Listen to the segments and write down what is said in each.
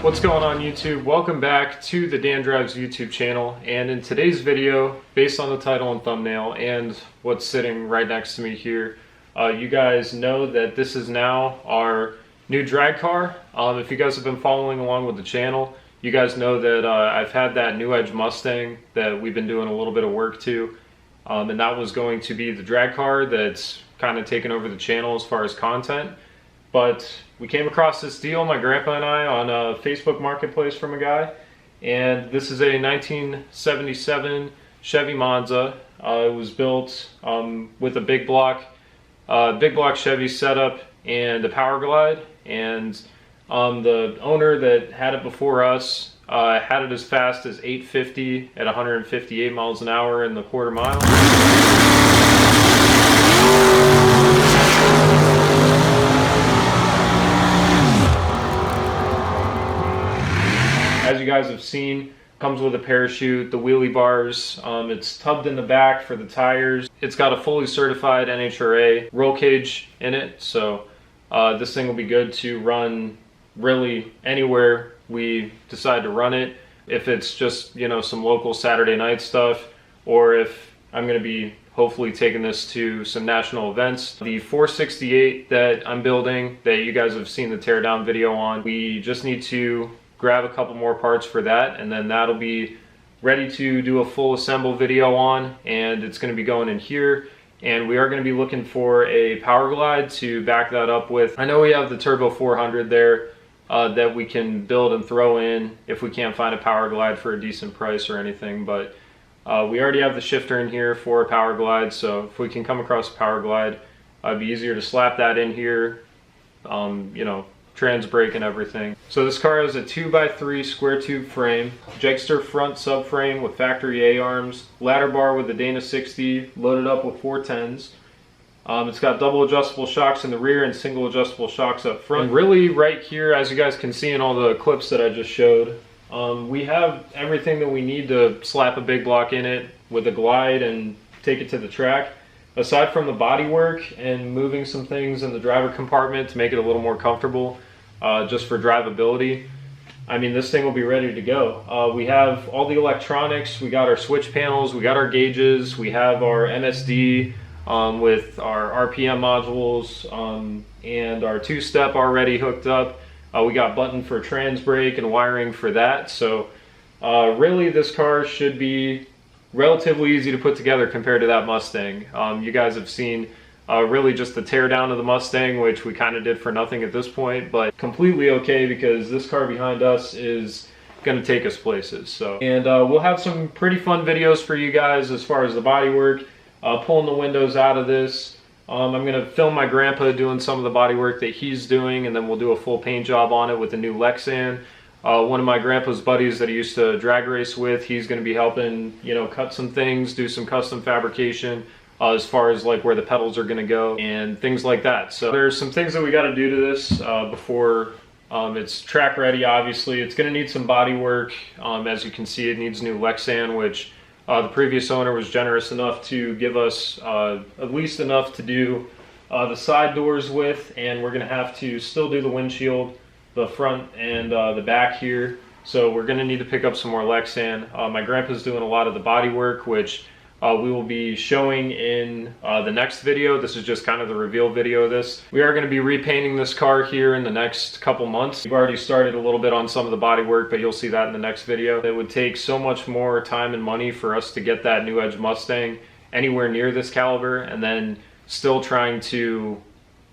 What's going on YouTube? Welcome back to the Dan Drives YouTube channel, and in today's video, based on the title and thumbnail and what's sitting right next to me here, you guys know that this is now our new drag car. If you guys have been following along with the channel, you guys know that I've had that New Edge Mustang that we've been doing a little bit of work to, and that was going to be the drag car that's kind of taken over the channel as far as content. But we came across this deal, my grandpa and I, on a Facebook marketplace from a guy, and this is a 1977 Chevy Monza. It was built with a big block Chevy setup and a Power Glide, and the owner that had it before us had it as fast as 850 at 158 miles an hour in the quarter mile. As you guys have seen, comes with a parachute, the wheelie bars, it's tubbed in the back for the tires. It's got a fully certified NHRA roll cage in it, so this thing will be good to run really anywhere we decide to run it. If it's just, you know, some local Saturday night stuff, or if I'm going to be hopefully taking this to some national events. The 468 that I'm building, that you guys have seen the teardown video on, we just need to grab a couple more parts for that, and then that'll be ready to do a full assemble video on, and it's going to be going in here. And we are going to be looking for a Power Glide to back that up with. I know we have the Turbo 400 there that we can build and throw in if we can't find a Power Glide for a decent price or anything, but we already have the shifter in here for a Power Glide, so if we can come across a Power Glide, it'd be easier to slap that in here, you know, trans brake and everything. So this car has a 2x3 square tube frame, Jegster front subframe with factory A-arms, ladder bar with a Dana 60 loaded up with 410s. It's got double adjustable shocks in the rear and single adjustable shocks up front. And really right here, as you guys can see in all the clips that I just showed, we have everything that we need to slap a big block in it with a glide and take it to the track. Aside from the bodywork and moving some things in the driver compartment to make it a little more comfortable, just for drivability, I mean, this thing will be ready to go. We have all the electronics, we got our switch panels, we got our gauges, we have our MSD with our RPM modules, and our two-step already hooked up. We got button for trans brake and wiring for that. So really this car should be relatively easy to put together compared to that Mustang. You guys have seen really just the tear down of the Mustang, which we kind of did for nothing at this point, but completely okay because this car behind us is going to take us places. So, and we'll have some pretty fun videos for you guys as far as the body work, pulling the windows out of this. I'm going to film my grandpa doing some of the body work that he's doing, and then we'll do a full paint job on it with the new Lexan. One of my grandpa's buddies that he used to drag race with, he's going to be helping, you know, cut some things, do some custom fabrication as far as like where the pedals are going to go and things like that. So there's some things that we got to do to this before it's track ready. Obviously it's going to need some body work. As you can see, it needs new Lexan, which the previous owner was generous enough to give us at least enough to do the side doors with, and we're going to have to still do the windshield, the front and the back here. So we're going to need to pick up some more Lexan. My grandpa's doing a lot of the body work, which we will be showing in the next video. This is just kind of the reveal video of this. We are going to be repainting this car here in the next couple months. We've already started a little bit on some of the body work, but you'll see that in the next video. It would take so much more time and money for us to get that New Edge Mustang anywhere near this caliber, and then still trying to,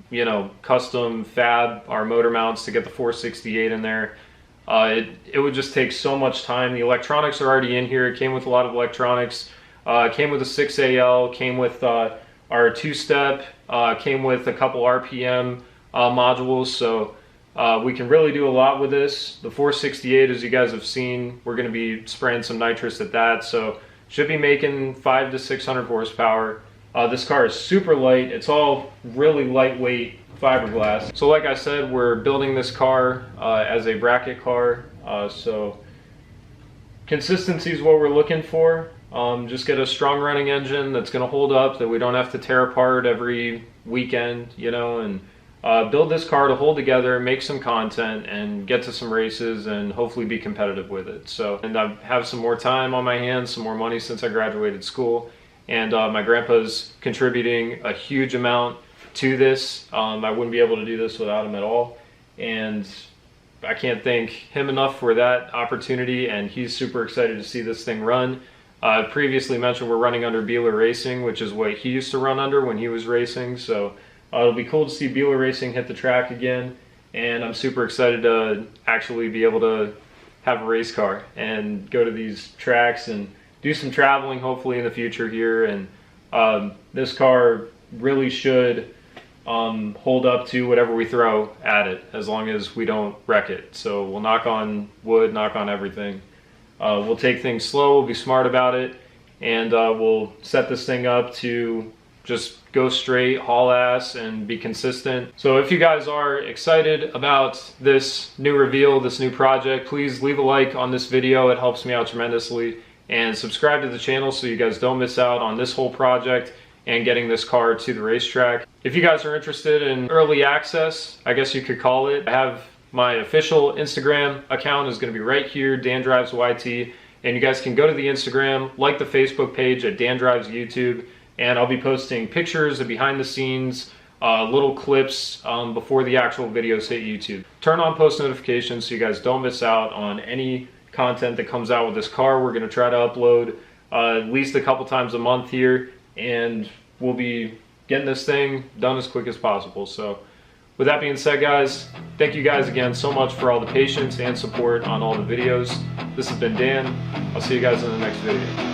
you know, custom fab our motor mounts to get the 468 in there. It would just take so much time. The electronics are already in here. It came with a lot of electronics. Came with a 6AL, came with our two-step, came with a couple RPM modules, so we can really do a lot with this. The 468, as you guys have seen, we're going to be spraying some nitrous at that, so should be making 500 to 600 horsepower. This car is super light. It's all really lightweight fiberglass. So like I said, we're building this car as a bracket car, so consistency is what we're looking for. Just get a strong running engine that's going to hold up, that we don't have to tear apart every weekend, you know, and build this car to hold together, make some content, and get to some races and hopefully be competitive with it. So, and I have some more time on my hands, some more money since I graduated school, and my grandpa's contributing a huge amount to this. I wouldn't be able to do this without him at all, and I can't thank him enough for that opportunity, and he's super excited to see this thing run. I previously mentioned we're running under Beeler Racing, which is what he used to run under when he was racing, so it'll be cool to see Beeler Racing hit the track again, and I'm super excited to actually be able to have a race car and go to these tracks and do some traveling hopefully in the future here. And this car really should hold up to whatever we throw at it, as long as we don't wreck it. So we'll knock on wood, knock on everything. We'll take things slow, we'll be smart about it, and we'll set this thing up to just go straight, haul ass, and be consistent. So if you guys are excited about this new reveal, this new project, please leave a like on this video. It helps me out tremendously. And subscribe to the channel so you guys don't miss out on this whole project and getting this car to the racetrack. If you guys are interested in early access, I guess you could call it, I have my official Instagram account is going to be right here, Dan Drives YT, and you guys can go to the Instagram, like the Facebook page at Dan Drives YouTube, and I'll be posting pictures of behind the scenes, little clips before the actual videos hit YouTube. Turn on post notifications so you guys don't miss out on any content that comes out with this car. We're going to try to upload at least a couple times a month here, and we'll be getting this thing done as quick as possible. So with that being said, guys, thank you guys again so much for all the patience and support on all the videos. This has been Dan. I'll see you guys in the next video.